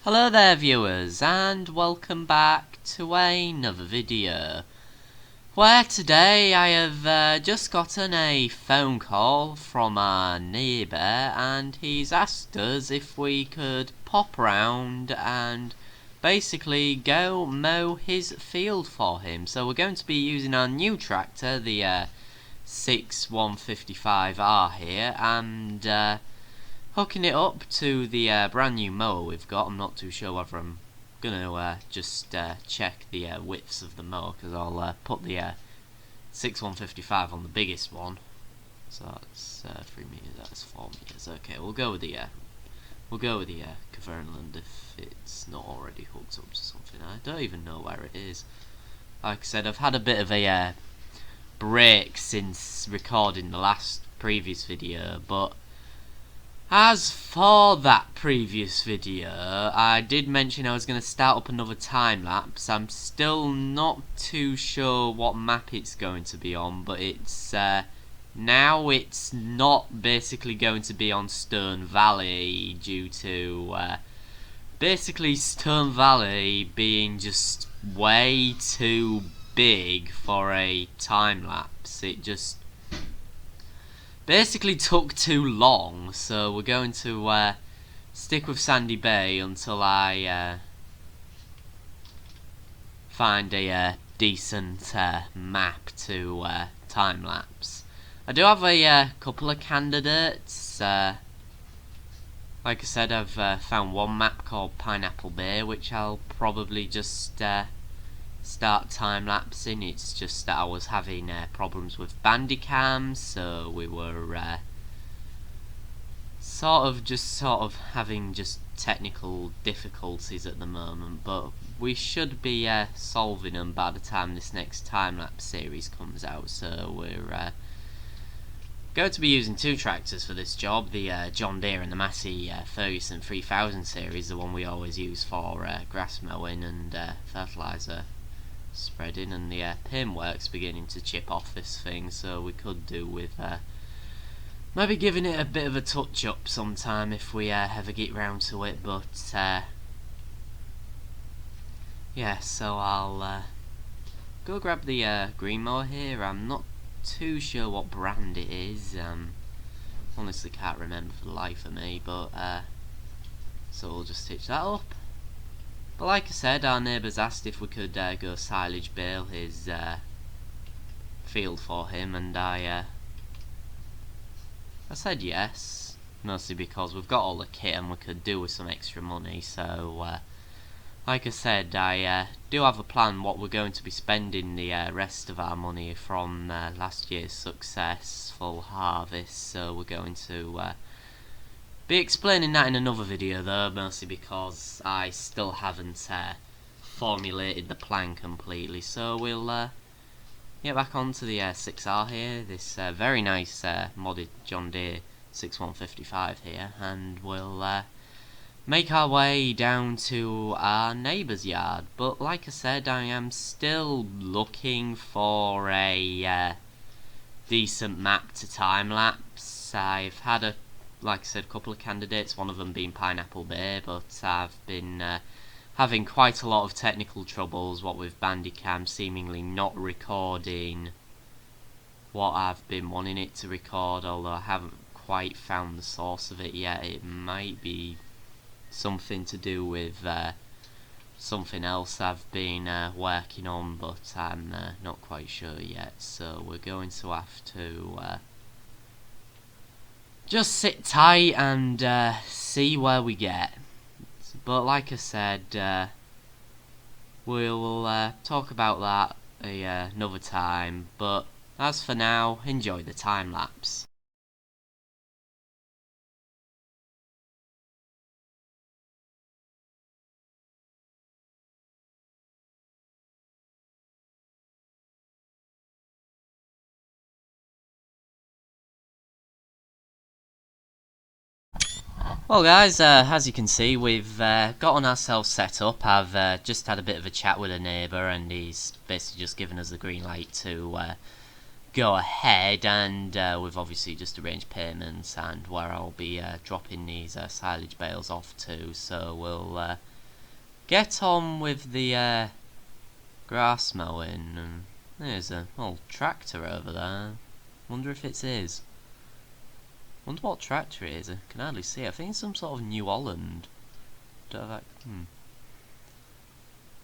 Hello there viewers, and welcome back to another video, where today I have just gotten a phone call from our neighbour, and he's asked us if we could pop round and basically go mow his field for him. So we're going to be using our new tractor, the 6155R here, and hooking it up to the brand new mower we've got. I'm not too sure whether I'm gonna just check the widths of the mower, because I'll put the 6155 on the biggest one. So that's 3 meters. That's 4 meters. Okay, we'll go with the Kavernland if it's not already hooked up to something. I don't even know where it is. Like I said, I've had a bit of a break since recording the previous video, but as for that previous video, I did mention I was going to start up another time lapse. I'm still not too sure what map it's going to be on, but it's now it's not basically going to be on Stone Valley due to basically Stone Valley being just way too big for a time lapse. It just basically took too long, so we're going to stick with Sandy Bay until I find a decent map to time lapse. I do have a couple of candidates. Like I said, I've found one map called Pineapple Bay, which I'll probably just start time lapsing. It's just that I was having problems with Bandicam, so we were sort of having just technical difficulties at the moment, but we should be solving them by the time this next time lapse series comes out. So we're going to be using two tractors for this job, the John Deere and the Massey Ferguson 3000 series, the one we always use for grass mowing and fertilizer spreading, and the pin work's beginning to chip off this thing, so we could do with maybe giving it a bit of a touch up sometime if we ever get round to it. But yeah, so I'll go grab the green mower here. I'm not too sure what brand it is, honestly can't remember for the life of me, but so we'll just stitch that up. But like I said, our neighbours asked if we could go silage bale his field for him, and I said yes, mostly because we've got all the kit and we could do with some extra money. So like I said, I do have a plan what we're going to be spending the rest of our money from last year's successful harvest. So we're going to be explaining that in another video though, mostly because I still haven't formulated the plan completely. So we'll get back onto the 6R here, this very nice modded John Deere 6155 here, and we'll make our way down to our neighbour's yard. But like I said, I am still looking for a decent map to time lapse. I've had like I said, a couple of candidates, one of them being Pineapple Bay, but I've been having quite a lot of technical troubles, what with Bandicam seemingly not recording what I've been wanting it to record, although I haven't quite found the source of it yet. It might be something to do with something else I've been working on, but I'm not quite sure yet. So we're going to have to just sit tight and see where we get. But like I said, we'll talk about that another time. But as for now, enjoy the time lapse. Well guys, as you can see, we've gotten ourselves set up. I've just had a bit of a chat with a neighbour, and he's basically just given us the green light to go ahead, and we've obviously just arranged payments and where I'll be dropping these silage bales off to. So we'll get on with the grass mowing. And there's an old tractor over there. Wonder if it's his. Wonder what tractor it is. I can hardly see it. I think it's some sort of New Holland. Don't have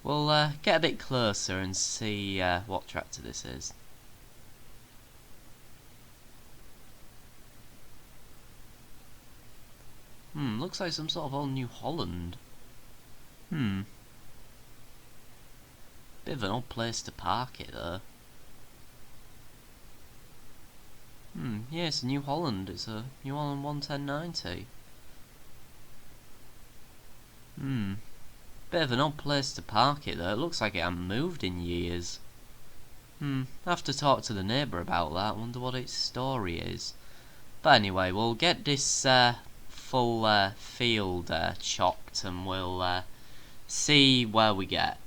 We'll get a bit closer and see what tractor this is. Looks like some sort of old New Holland. Bit of an odd place to park it though. Yeah, it's a New Holland. It's a New Holland 11090. Bit of an odd place to park it though. It looks like it hasn't moved in years. I have to talk to the neighbour about that. Wonder what its story is. But anyway, we'll get this full field chopped and we'll see where we get.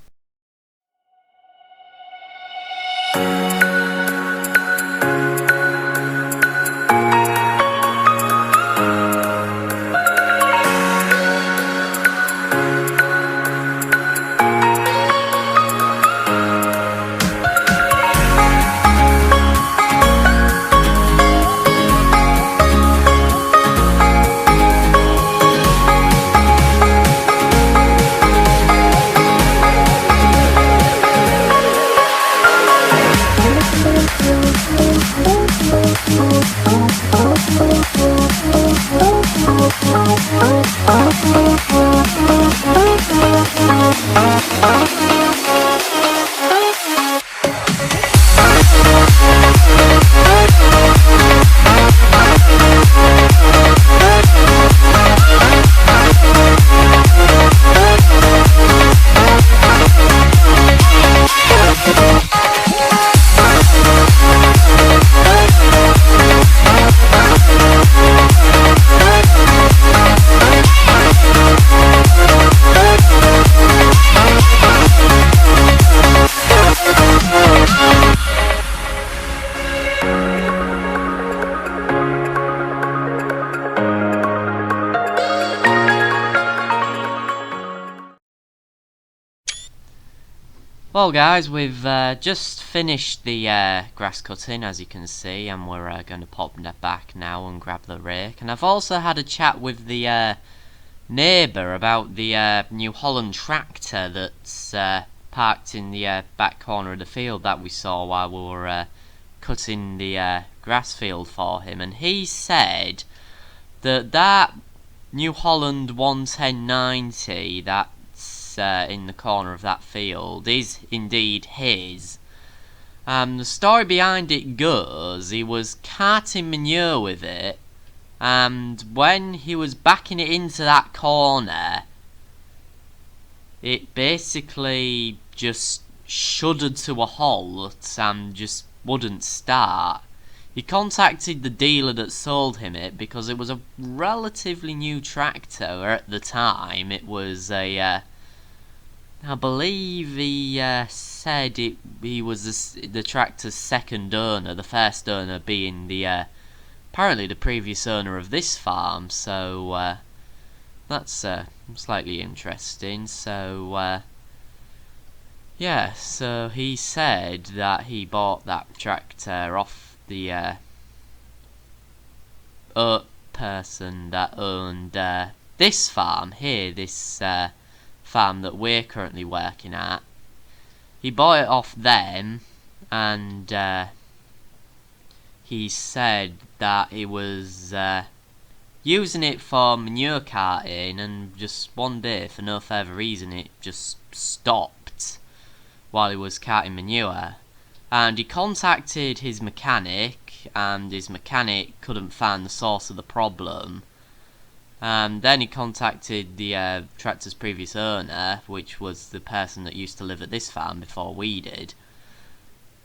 Well guys, we've just finished the grass cutting, as you can see, and we're going to pop back now and grab the rake. And I've also had a chat with the neighbour about the New Holland tractor that's parked in the back corner of the field that we saw while we were cutting the grass field for him. And he said that New Holland 11090, that in the corner of that field, is indeed his. The story behind it goes, he was carting manure with it, and when he was backing it into that corner, it basically just shuddered to a halt and just wouldn't start. He contacted the dealer that sold him it because it was a relatively new tractor at the time. It was a I believe he said he was the tractor's second owner, the first owner being the apparently the previous owner of this farm. So that's slightly interesting. So yeah, so he said that he bought that tractor off the person that owned this farm here, this farm that we're currently working at. He bought it off them, and he said that he was using it for manure carting, and just one day, for no further reason, it just stopped while he was carting manure. And he contacted his mechanic, and his mechanic couldn't find the source of the problem. Then he contacted the tractor's previous owner, which was the person that used to live at this farm before we did.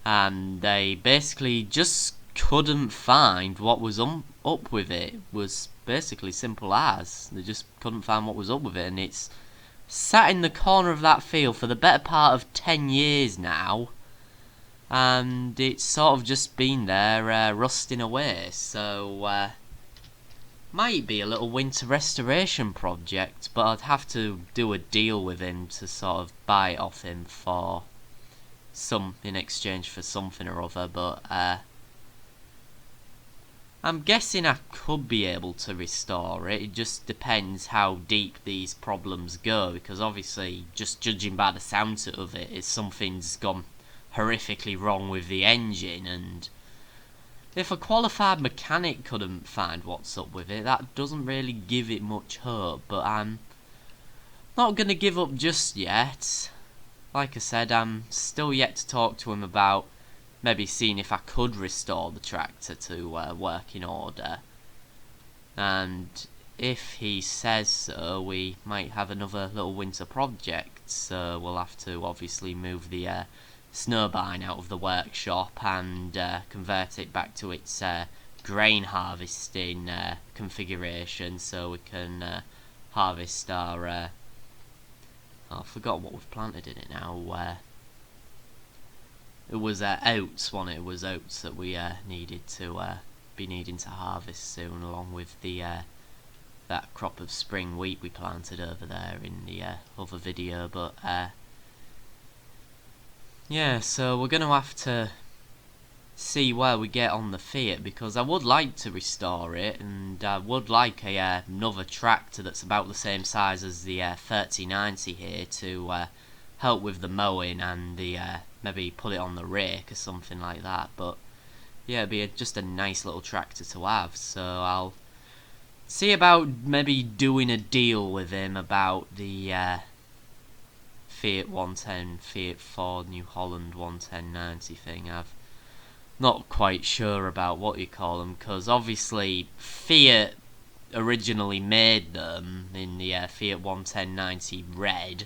And they basically just couldn't find what was up with it. It was basically simple as. They just couldn't find what was up with it, and it's sat in the corner of that field for the better part of 10 years now. And it's sort of just been there rusting away. So might be a little winter restoration project, but I'd have to do a deal with him to sort of buy it off him for in exchange for something or other, but I'm guessing I could be able to restore it. It just depends how deep these problems go, because obviously, just judging by the sound of it, is something's gone horrifically wrong with the engine, and if a qualified mechanic couldn't find what's up with it, that doesn't really give it much hope, but I'm not going to give up just yet. Like I said, I'm still yet to talk to him about maybe seeing if I could restore the tractor to working order. And if he says so, we might have another little winter project. So we'll have to obviously move the snowbine out of the workshop and convert it back to its grain harvesting configuration, so we can harvest our I forgot what we've planted in it now. It was oats, wasn't it? It was oats that we needed to be needing to harvest soon, along with the that crop of spring wheat we planted over there in the other video. But yeah, so we're gonna have to see where we get on the Fiat, because I would like to restore it, and I would like another tractor that's about the same size as the 3090 here to help with the mowing and the maybe put it on the rake or something like that. But yeah, it'd be just a nice little tractor to have, so I'll see about maybe doing a deal with him about the Fiat 110, Fiat Ford New Holland 11090 thing. I've not quite sure about what you call them, because obviously Fiat originally made them in the Fiat 11090 red.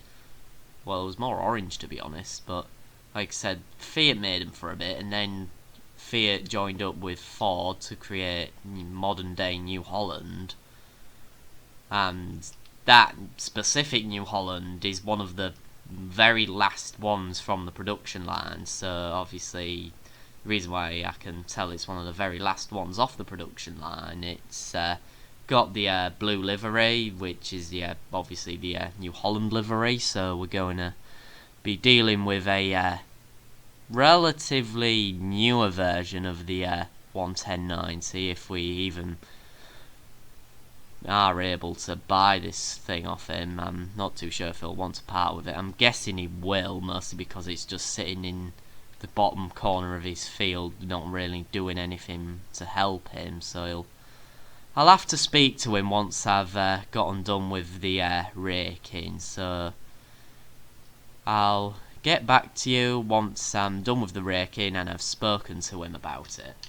Well, it was more orange, to be honest, but like I said, Fiat made them for a bit, and then Fiat joined up with Ford to create modern day New Holland, and that specific New Holland is one of the very last ones from the production line. So obviously the reason why I can tell it's one of the very last ones off the production line, it's got the blue livery, which is obviously the New Holland livery, so we're going to be dealing with a relatively newer version of the 11090, if we even are able to buy this thing off him. I'm not too sure if he'll want to part with it. I'm guessing he will, mostly because it's just sitting in the bottom corner of his field, not really doing anything to help him, so I'll have to speak to him once I've gotten done with the raking. So I'll get back to you once I'm done with the raking and I've spoken to him about it.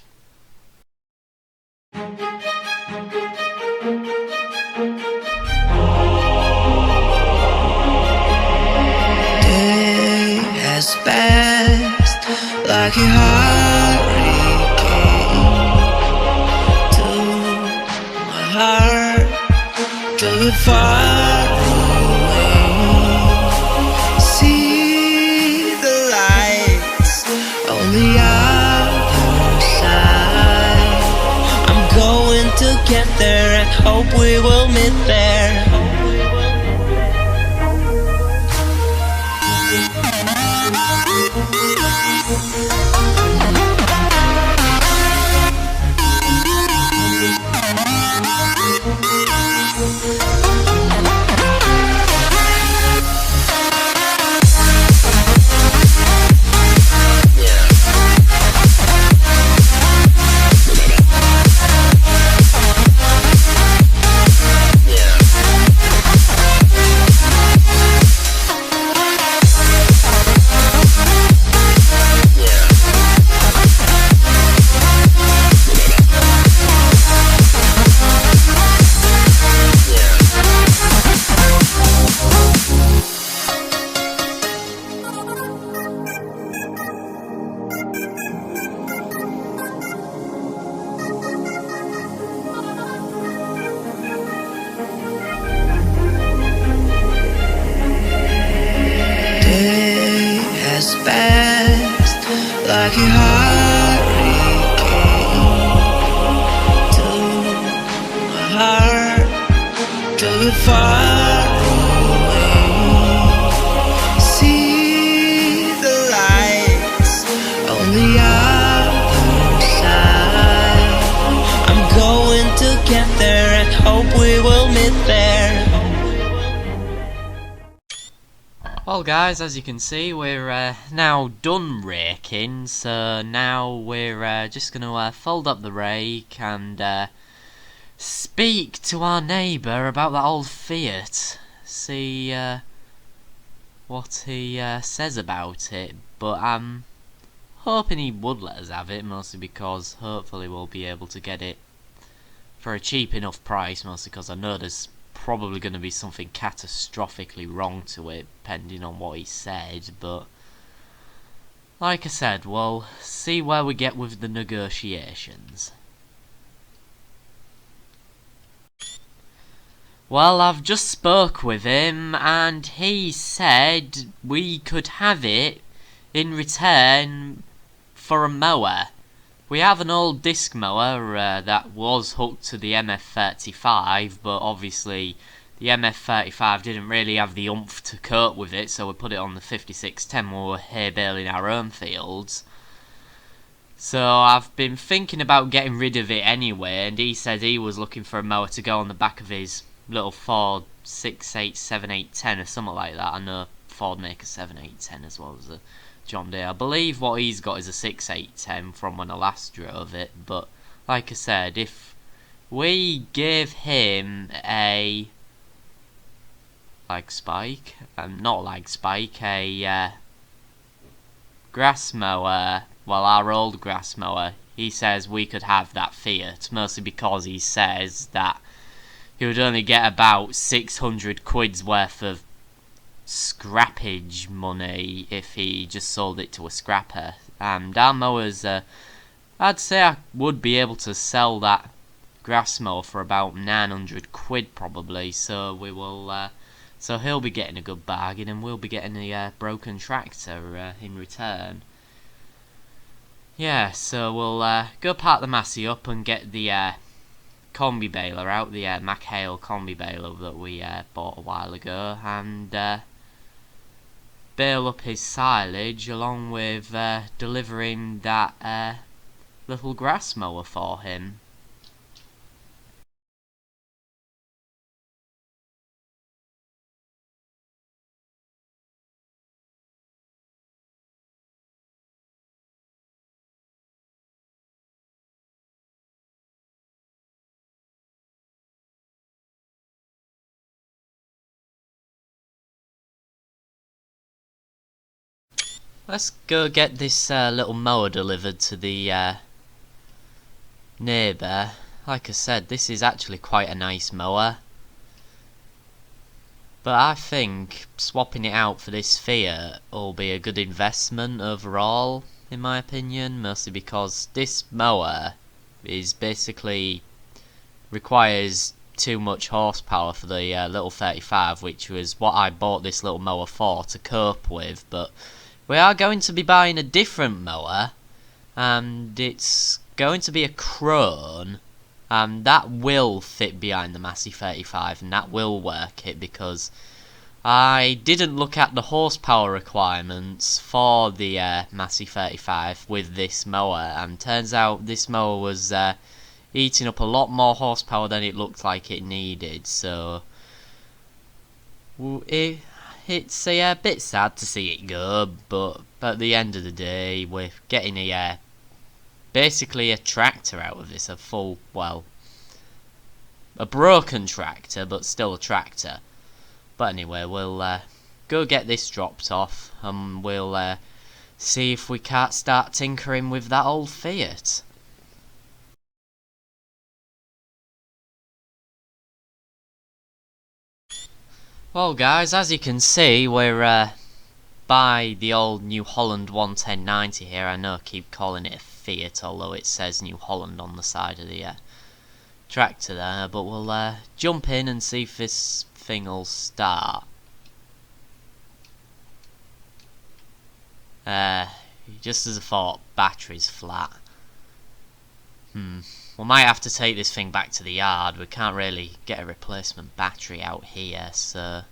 Day has passed like a hurricane to my heart, to be far away. See the lights on the other side. I'm going to get there and hope we will meet there. Fast like a hurricane to my heart. Well guys, as you can see, we're now done raking, so now we're just going to fold up the rake and speak to our neighbour about that old Fiat. See what he says about it, but I'm hoping he would let us have it, mostly because hopefully we'll be able to get it for a cheap enough price, mostly because I know there's probably going to be something catastrophically wrong to it, depending on what he said, but like I said, we'll see where we get with the negotiations. Well, I've just spoke with him, and he said we could have it in return for a mower. We have an old disc mower that was hooked to the MF35, but obviously the MF35 didn't really have the oomph to cope with it, so we put it on the 5610 when we were hay baling our own fields. So I've been thinking about getting rid of it anyway, and he said he was looking for a mower to go on the back of his little Ford 68710 or something like that. I know Ford make a 7810 as well as a John Deere. I believe what he's got is a 6810 from when I last drove it, but like I said, if we give him a spike, a grass mower, well, our old grass mower, he says we could have that Fiat, mostly because he says that he would only get about 600 quid's worth of scrappage money if he just sold it to a scrapper. And our mowers, I'd say I would be able to sell that grass mower for about 900 quid probably, so we will so he'll be getting a good bargain and we'll be getting a broken tractor in return. Yeah, so we'll go park the Massey up and get the combi baler out, the McHale combi baler that we bought a while ago, and bale up his silage along with delivering that little grass mower for him. Let's go get this little mower delivered to the neighbour. Like I said, this is actually quite a nice mower, but I think swapping it out for this Fiat will be a good investment overall, in my opinion, mostly because this mower is basically requires too much horsepower for the little 35, which was what I bought this little mower for, to cope with. But we are going to be buying a different mower, and it's going to be a Crone, and that will fit behind the Massey 35, and that will work it, because I didn't look at the horsepower requirements for the Massey 35 with this mower, and turns out this mower was eating up a lot more horsepower than it looked like it needed, so it's a bit sad to see it go, but at the end of the day we're getting basically a tractor out of this, a full, well, a broken tractor, but still a tractor. But anyway, we'll go get this dropped off, and we'll see if we can't start tinkering with that old Fiat. Well guys, as you can see, we're by the old New Holland 11090 here. I know I keep calling it a Fiat, although it says New Holland on the side of the tractor there, but we'll jump in and see if this thing will start. Just as I thought, battery's flat. We might have to take this thing back to the yard. We can't really get a replacement battery out here, so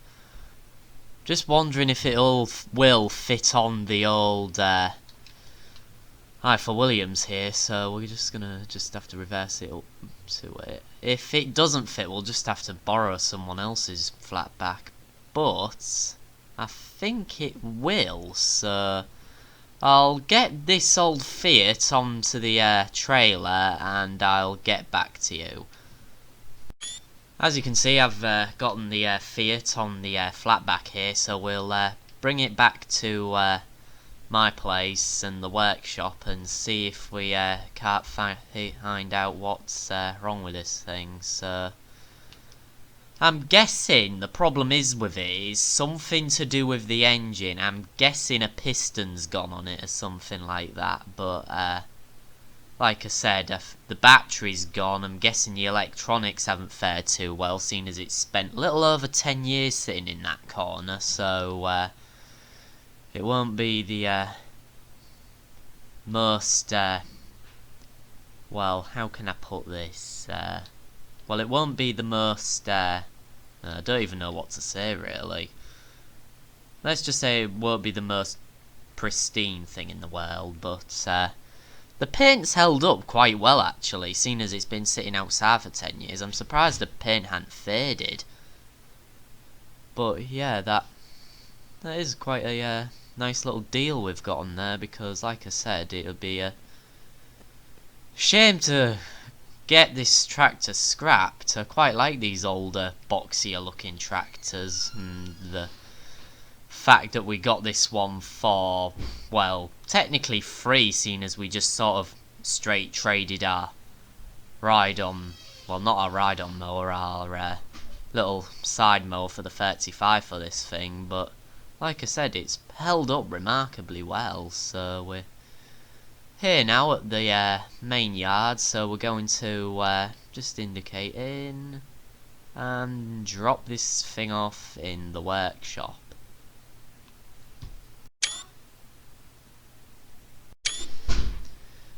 just wondering if it will fit on the old for Williams here, so we're just gonna have to reverse it up to it. If it doesn't fit, we'll just have to borrow someone else's flat back, but I think it will, so I'll get this old Fiat onto the trailer and I'll get back to you. As you can see, I've gotten the Fiat on the flatback here, so we'll bring it back to my place and the workshop and see if we can't find out what's wrong with this thing. So I'm guessing the problem is with it is something to do with the engine. I'm guessing a piston's gone on it or something like that, but like I said, if the battery's gone, I'm guessing the electronics haven't fared too well, seeing as it's spent a little over 10 years sitting in that corner, so it won't be the most, well, how can I put this? Well, it won't be the most, I don't even know what to say, really. Let's just say it won't be the most pristine thing in the world, but the paint's held up quite well, actually, seeing as it's been sitting outside for 10 years. I'm surprised the paint hadn't faded. But yeah, that is quite a nice little deal we've got on there, because like I said, it would be a shame to get this tractor scrapped. I quite like these older, boxier looking tractors, and the fact that we got this one for, well, technically free, seeing as we just sort of straight traded our ride-on, well, not our ride-on mower, our little side mower for the 35 for this thing, but like I said, it's held up remarkably well. So we're here now at the main yard, so we're going to just indicate in and drop this thing off in the workshop.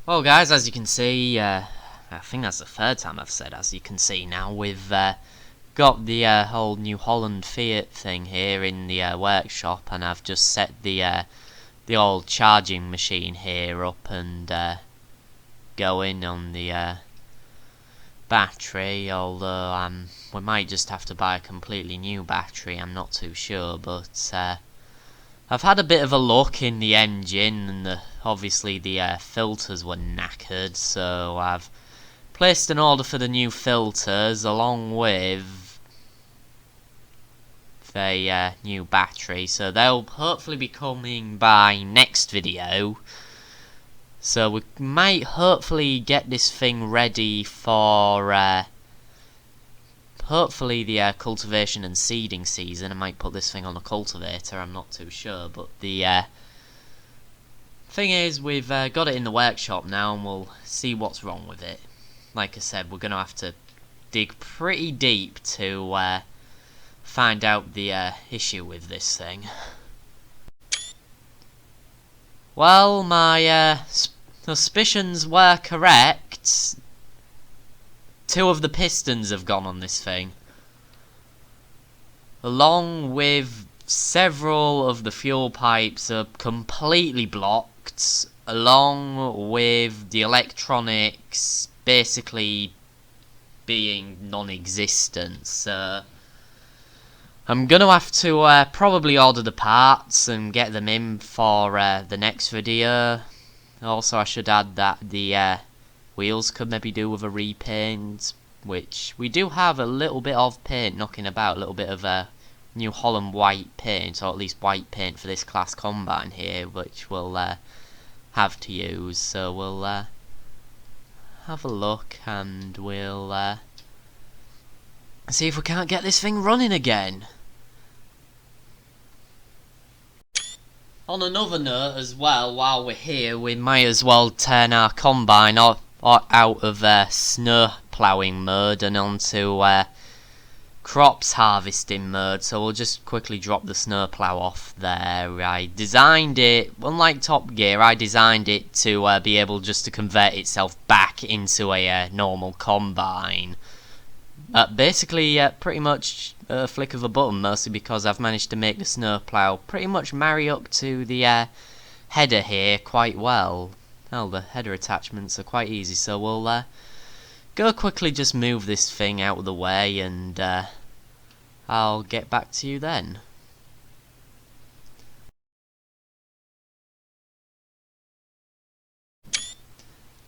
Well guys, as you can see, I think that's the third time I've said as you can see now, we've got the whole New Holland Fiat thing here in the workshop, and I've just set the old charging machine here up and going on the battery, although we might just have to buy a completely new battery, I'm not too sure, but I've had a bit of a look in the engine, and obviously the filters were knackered, so I've placed an order for the new filters along with the new battery, so they'll hopefully be coming by next video. So we might hopefully get this thing ready for hopefully the cultivation and seeding season. I might put this thing on a cultivator, I'm not too sure, but the thing is, we've got it in the workshop now, and we'll see what's wrong with it. Like I said, we're going to have to dig pretty deep to find out the issue with this thing. Well, my suspicions were correct. 2 of the pistons have gone on this thing, along with several of the fuel pipes are completely blocked, along with the electronics basically being non-existent. So I'm gonna have to probably order the parts and get them in for the next video. Also, I should add that the wheels could maybe do with a repaint, which we do have a little bit of paint knocking about, a little bit of New Holland white paint, or at least white paint for this class combine here, which we'll have to use. So we'll have a look, and we'll see if we can't get this thing running again. On another note as well, while we're here, we might as well turn our combine out of snow ploughing mode and onto crops harvesting mode. So we'll just quickly drop the snowplow off there. I designed it, unlike Top Gear, I designed it to be able just to convert itself back into a normal combine. Basically, pretty much a flick of a button, mostly because I've managed to make the snowplow pretty much marry up to the header here quite well. Well, the header attachments are quite easy, so we'll go quickly just move this thing out of the way, and I'll get back to you then.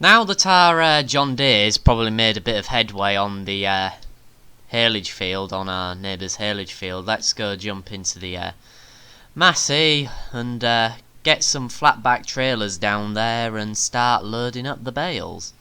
Now that our John Deere's probably made a bit of headway on the haylage field, on our neighbour's haylage field, let's go jump into the Massey and get some flatback trailers down there and start loading up the bales.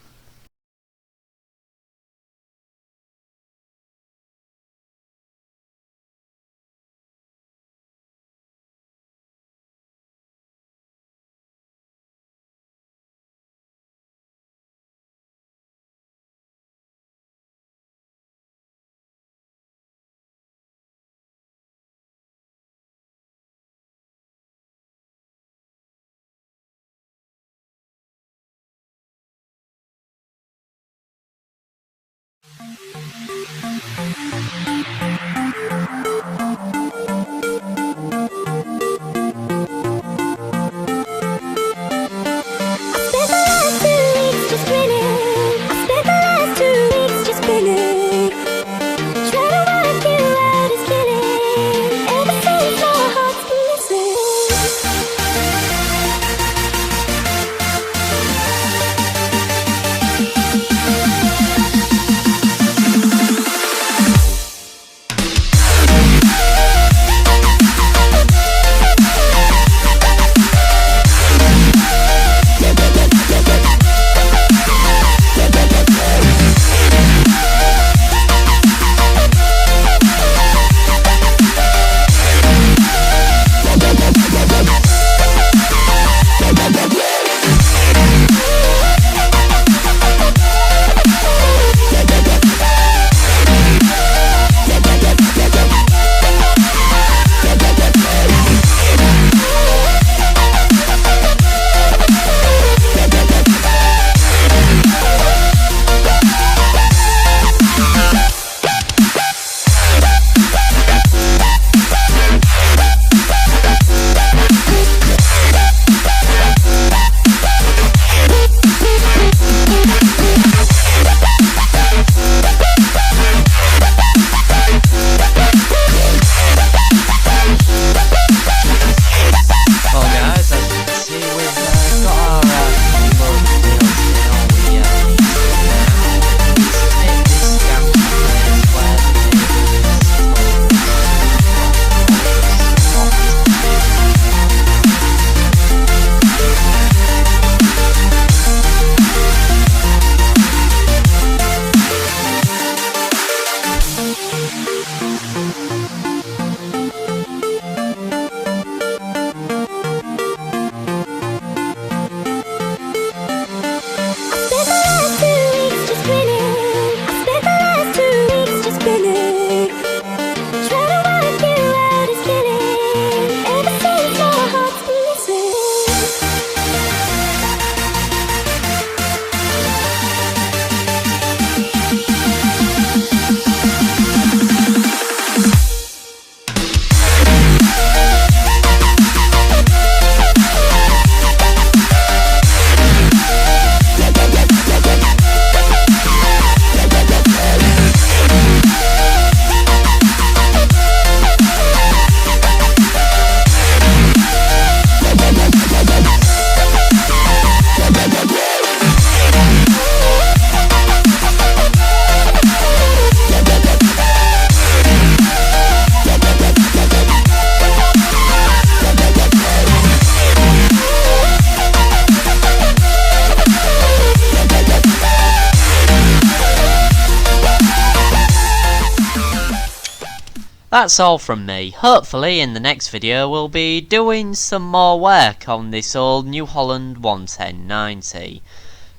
That's all from me. Hopefully in the next video we'll be doing some more work on this old New Holland 11090.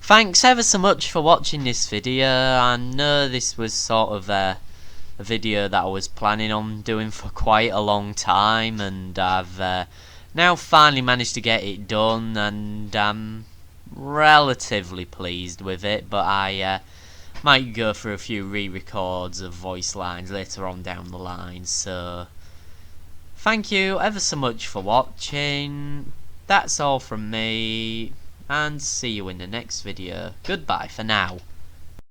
Thanks ever so much for watching this video. I know this was sort of a video that I was planning on doing for quite a long time, and I've now finally managed to get it done, and I'm relatively pleased with it, but I might go for a few re-records of voice lines later on down the line. So thank you ever so much for watching. That's all from me, and see you in the next video. Goodbye for now.